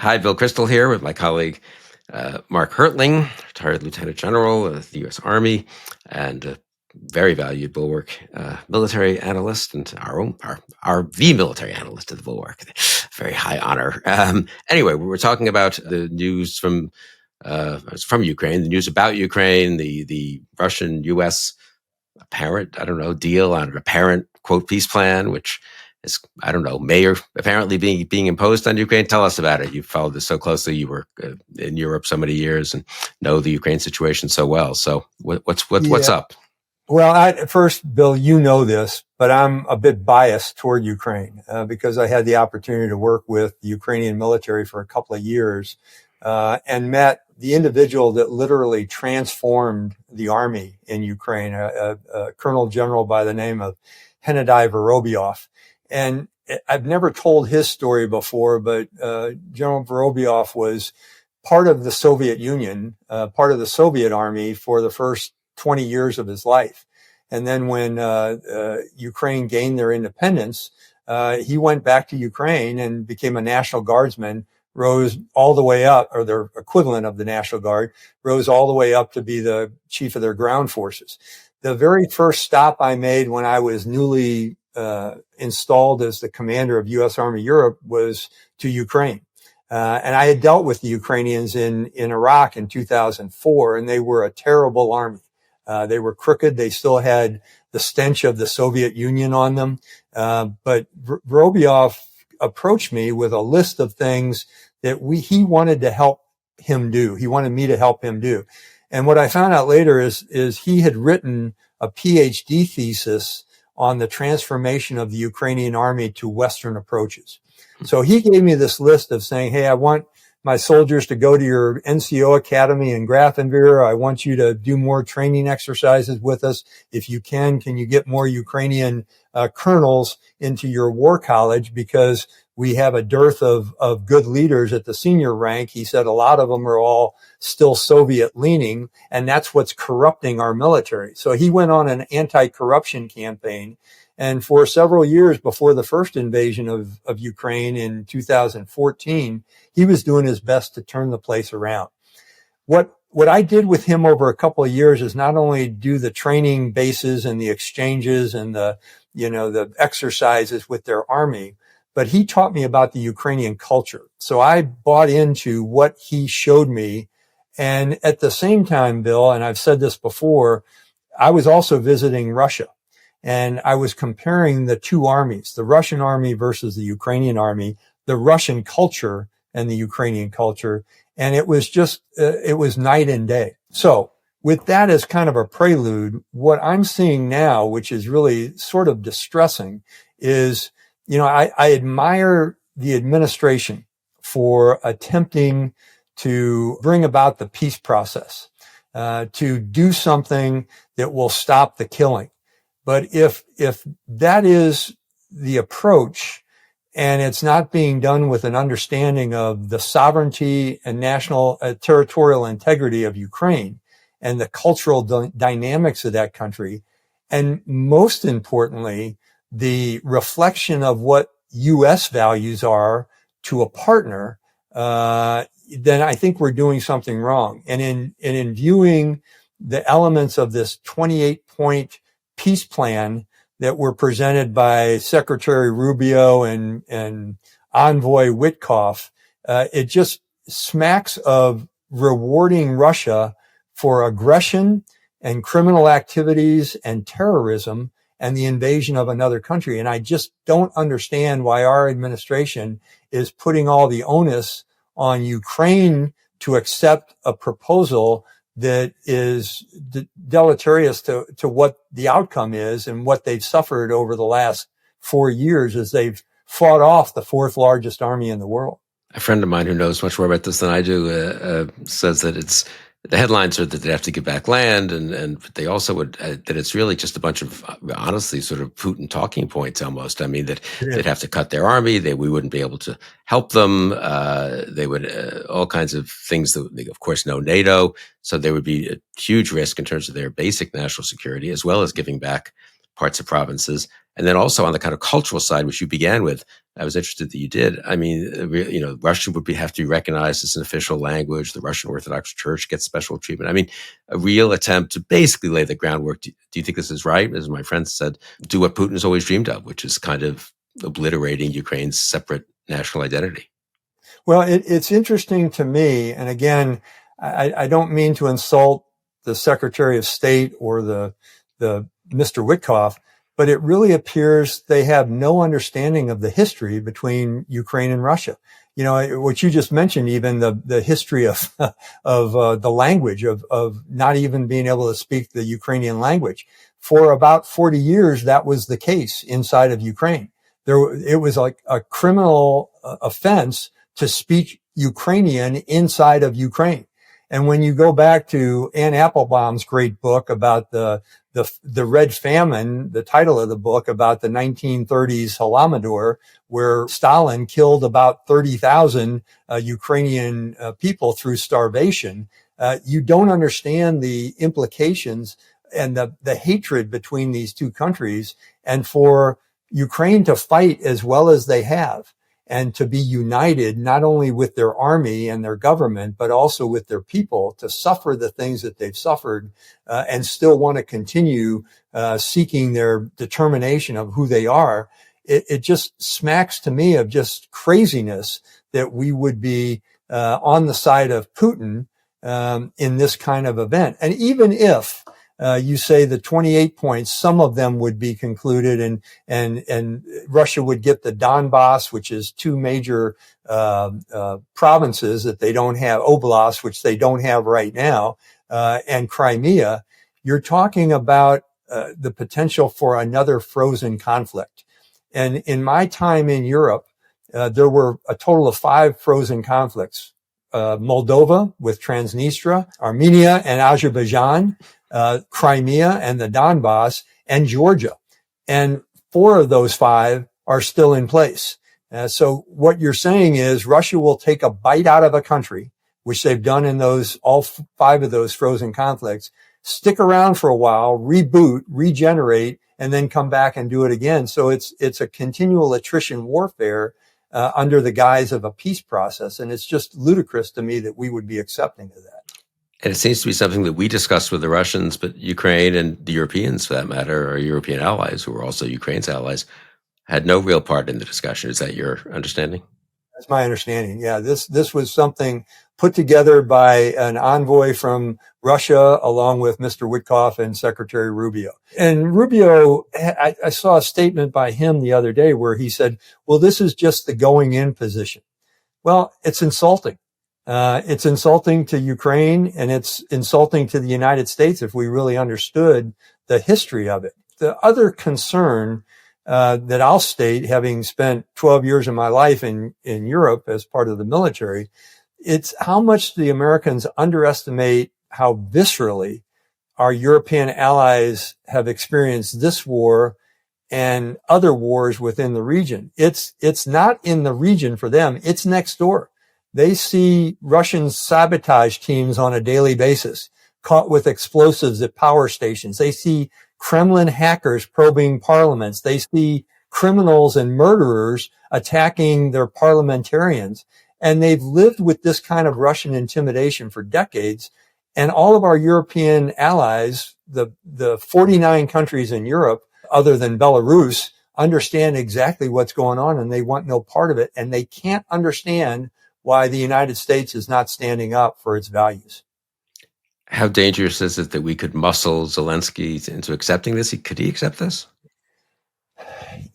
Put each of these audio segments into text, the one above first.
Hi, Bill Kristol here with my colleague Mark Hertling, retired Lieutenant General of the U.S. Army and a very valued Bulwark military analyst, and our the military analyst at the Bulwark. Very high honor. Anyway, we were talking about the news from Ukraine, the news about Ukraine, the Russian-U.S. apparent, deal on an apparent, quote, peace plan, which is, may or apparently being imposed on Ukraine. Tell us about it. You've followed this so closely. You were in Europe so many years and know the Ukraine situation so well. So what's up? Well, first, Bill, you know this, but I'm a bit biased toward Ukraine because I had the opportunity to work with the Ukrainian military for a couple of years and met the individual that literally transformed the army in Ukraine, a colonel general by the name of Hennady Vorobyov. And I've never told his story before, but General Vorobyov was part of the Soviet Union, part of the Soviet army for the first 20 years of his life. And then when Ukraine gained their independence, he went back to Ukraine and became a National Guardsman, rose all the way up, or their equivalent of the National Guard, rose all the way up to be the chief of their ground forces. The very first stop I made when I was newly installed as the commander of U.S. Army Europe was to Ukraine. And I had dealt with the Ukrainians in Iraq in 2004, and they were a terrible army. They were crooked. They still had the stench of the Soviet Union on them. But Vorobyov approached me with a list of things that he wanted to help him do. He wanted me to help him do. And what I found out later is he had written a PhD thesis on the transformation of the Ukrainian army to Western approaches. So he gave me this list of saying, hey, I want my soldiers to go to your NCO Academy in Grafenwehr. I want you to do more training exercises with us. If you can you get more Ukrainian colonels into your war college? Because we have a dearth of good leaders at the senior rank. He said a lot of them are all still Soviet leaning, and that's what's corrupting our military. So he went on an anti-corruption campaign. And for several years before the first invasion of Ukraine in 2014, he was doing his best to turn the place around. What I did with him over a couple of years is not only do the training bases and the exchanges and the exercises with their army, but he taught me about the Ukrainian culture. So I bought into what he showed me. And at the same time, Bill, and I've said this before, I was also visiting Russia. And I was comparing the two armies, the Russian army versus the Ukrainian army, the Russian culture and the Ukrainian culture. And it was just, it was night and day. So with that as kind of a prelude, what I'm seeing now, which is really sort of distressing, is, I admire the administration for attempting to bring about the peace process, to do something that will stop the killing. But if that is the approach and it's not being done with an understanding of the sovereignty and national territorial integrity of Ukraine and the cultural dynamics of that country, and most importantly, the reflection of what U.S. values are to a partner, then I think we're doing something wrong. And in viewing the elements of this 28-point peace plan that were presented by Secretary Rubio and Envoy Witkoff, it just smacks of rewarding Russia for aggression and criminal activities and terrorism and the invasion of another country. And I just don't understand why our administration is putting all the onus on Ukraine to accept a proposal that is deleterious to what the outcome is and what they've suffered over the last 4 years as they've fought off the fourth largest army in the world. A friend of mine who knows much more about this than I do says that the headlines are that they have to give back land, and they also would that it's really just a bunch of honestly sort of Putin talking points almost. I mean that they'd have to cut their army, we wouldn't be able to help them. They would all kinds of things that they, of course, no NATO, so there would be a huge risk in terms of their basic national security as well as giving back parts of provinces. And then also on the kind of cultural side, which you began with, I was interested that you did. I mean, Russian would have to be recognized as an official language. The Russian Orthodox Church gets special treatment. I mean, a real attempt to basically lay the groundwork. Do you think this is right? As my friend said, do what Putin has always dreamed of, which is kind of obliterating Ukraine's separate national identity. Well, it's interesting to me, and again, I don't mean to insult the Secretary of State or the Mr. Witkoff, but it really appears they have no understanding of the history between Ukraine and Russia. You know, what you just mentioned, even the history of the language of not even being able to speak the Ukrainian language. For about 40 years, that was the case inside of Ukraine. It was like a criminal offense to speak Ukrainian inside of Ukraine. And when you go back to Anne Applebaum's great book about the Red Famine, the title of the book about the 1930s Holodomor, where Stalin killed about 30,000 Ukrainian people through starvation, you don't understand the implications and the hatred between these two countries. And for Ukraine to fight as well as they have, and to be united not only with their army and their government, but also with their people to suffer the things that they've suffered and still want to continue seeking their determination of who they are. It just smacks to me of just craziness that we would be on the side of Putin in this kind of event. And even if you say the 28 points, some of them would be concluded and Russia would get the Donbass, which is two major provinces that they don't have, oblasts, which they don't have right now, and Crimea. You're talking about the potential for another frozen conflict. And in my time in Europe, there were a total of 5 frozen conflicts. Moldova with Transnistria, Armenia and Azerbaijan, Crimea and the Donbass, and Georgia. And 4 of those 5 are still in place. So what you're saying is Russia will take a bite out of a country, which they've done in all 5 of those frozen conflicts, stick around for a while, reboot, regenerate, and then come back and do it again. So it's a continual attrition warfare under the guise of a peace process. And it's just ludicrous to me that we would be accepting of that. And it seems to be something that we discussed with the Russians, but Ukraine and the Europeans, for that matter, our European allies, who were also Ukraine's allies, had no real part in the discussion. Is that your understanding? That's my understanding. Yeah, this was something put together by an envoy from Russia, along with Mr. Witkoff and Secretary Rubio. And Rubio, I saw a statement by him the other day where he said, well, this is just the going in position. Well, it's insulting. It's insulting to Ukraine, and it's insulting to the United States if we really understood the history of it. The other concern that I'll state, having spent 12 years of my life in Europe as part of the military, it's how much the Americans underestimate how viscerally our European allies have experienced this war and other wars within the region. It's not in the region for them. It's next door. They see Russian sabotage teams on a daily basis caught with explosives at power stations. They see Kremlin hackers probing parliaments. They see criminals and murderers attacking their parliamentarians. And they've lived with this kind of Russian intimidation for decades. And all of our European allies, the 49 countries in Europe, other than Belarus, understand exactly what's going on, and they want no part of it. And they can't understand why the United States is not standing up for its values. How dangerous is it that we could muscle Zelensky into accepting this? Could he accept this?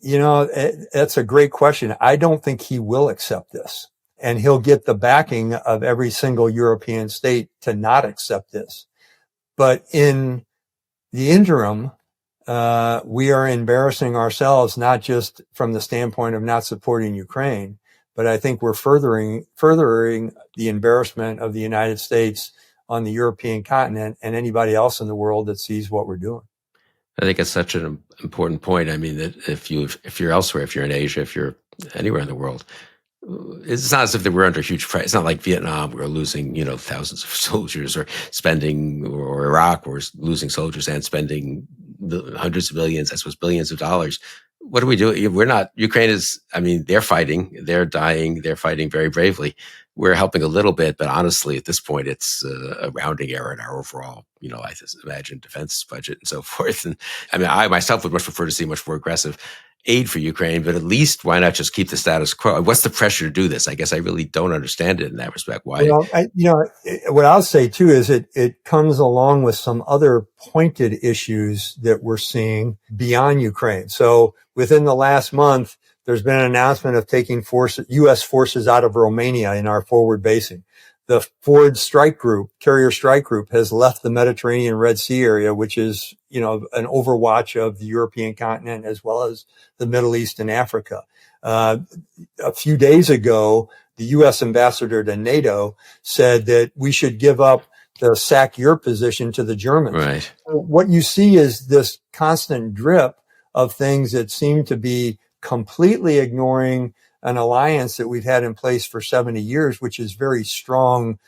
You know, that's a great question. I don't think he will accept this. And he'll get the backing of every single European state to not accept this. But in the interim, we are embarrassing ourselves, not just from the standpoint of not supporting Ukraine, but I think we're furthering the embarrassment of the United States on the European continent and anybody else in the world that sees what we're doing. I think it's such an important point. I mean, that if you're elsewhere, if you're in Asia, if you're anywhere in the world, it's not as if we're under huge pressure. It's not like Vietnam, we're losing, thousands of soldiers, or Iraq, we're losing soldiers and spending hundreds of millions, I suppose billions of dollars. what do we do? We're not, Ukraine is, I mean, they're fighting, they're dying, they're fighting very bravely. We're helping a little bit, but honestly, at this point, it's a rounding error in our overall, I just imagine defense budget and so forth. And I mean, I myself would much prefer to see much more aggressive aid for Ukraine, but at least why not just keep the status quo? What's the pressure to do this? I guess I really don't understand it in that respect. Why? Well, what I'll say too is it comes along with some other pointed issues that we're seeing beyond Ukraine. So within the last month, there's been an announcement of taking U.S. forces out of Romania in our forward basing. The Ford strike group, carrier strike group, has left the Mediterranean Red Sea area, which is, an overwatch of the European continent as well as the Middle East and Africa. A few days ago, the U.S. ambassador to NATO said that we should give up the sack your position to the Germans. Right. What you see is this constant drip of things that seem to be completely ignoring an alliance that we've had in place for 70 years, which is very strong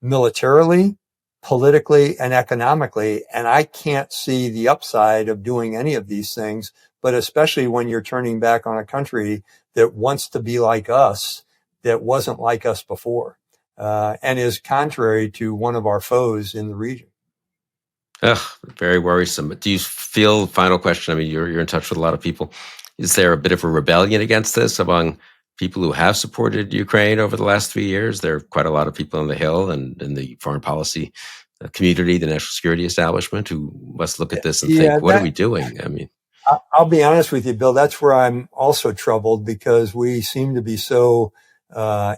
militarily, politically, and economically. And I can't see the upside of doing any of these things, but especially when you're turning back on a country that wants to be like us, that wasn't like us before, and is contrary to one of our foes in the region. Ugh, very worrisome. Do you feel, final question, I mean, you're in touch with a lot of people. Is there a bit of a rebellion against this among people who have supported Ukraine over the last 3 years? There are quite a lot of people on the Hill and in the foreign policy community, the national security establishment, who must look at this and think, what are we doing? I mean, I'll be honest with you, Bill, that's where I'm also troubled, because we seem to be so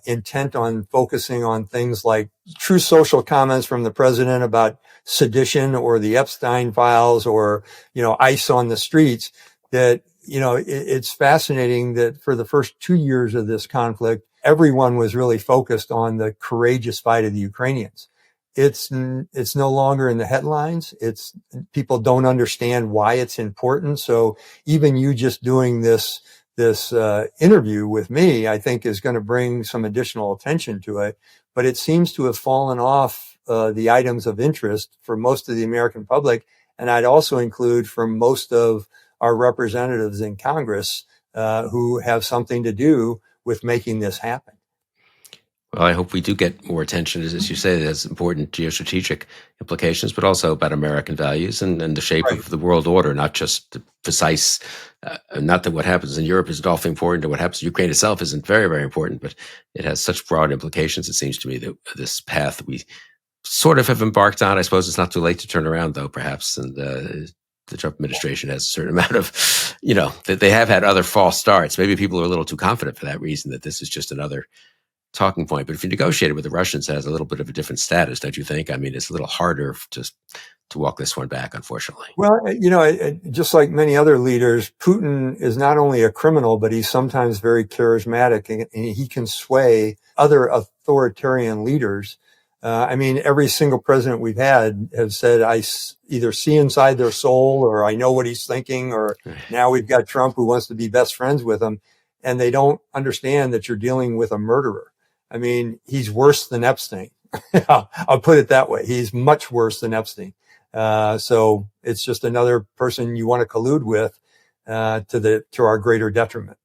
intent on focusing on things like true social comments from the president about sedition or the Epstein files or, ICE on the streets, that, it's fascinating that for the first 2 years of this conflict, everyone was really focused on the courageous fight of the Ukrainians. It's no longer in the headlines. People don't understand why it's important. So even you just doing this interview with me, I think is going to bring some additional attention to it. But it seems to have fallen off the items of interest for most of the American public. And I'd also include for most of our representatives in Congress who have something to do with making this happen. Well, I hope we do get more attention, as you say, there's important geostrategic implications, but also about American values and the shape Right. of the world order, not just the precise, not that what happens in Europe isn't awfully important, or what happens in Ukraine itself isn't very, very important, but it has such broad implications, it seems to me, that this path we sort of have embarked on. I suppose it's not too late to turn around, though, perhaps, and the Trump administration has a certain amount of, that they have had other false starts. Maybe people are a little too confident for that reason, that this is just another talking point. But if you negotiated with the Russians, it has a little bit of a different status, don't you think? I mean, it's a little harder to walk this one back, unfortunately. Well, just like many other leaders, Putin is not only a criminal, but he's sometimes very charismatic, and he can sway other authoritarian leaders. Every single president we've had has said, I either see inside their soul, or I know what he's thinking, or now we've got Trump who wants to be best friends with him. And they don't understand that you're dealing with a murderer. He's worse than Epstein. I'll put it that way. He's much worse than Epstein. So it's just another person you want to collude with, to our greater detriment.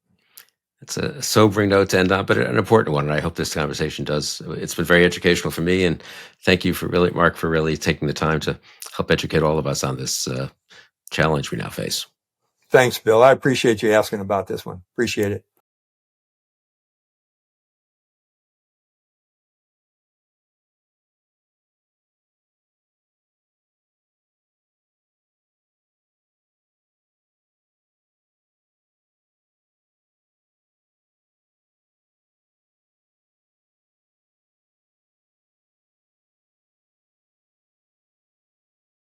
It's a sobering note to end on, but an important one. And I hope this conversation does. It's been very educational for me. And thank you Mark, for really taking the time to help educate all of us on this challenge we now face. Thanks, Bill. I appreciate you asking about this one. Appreciate it.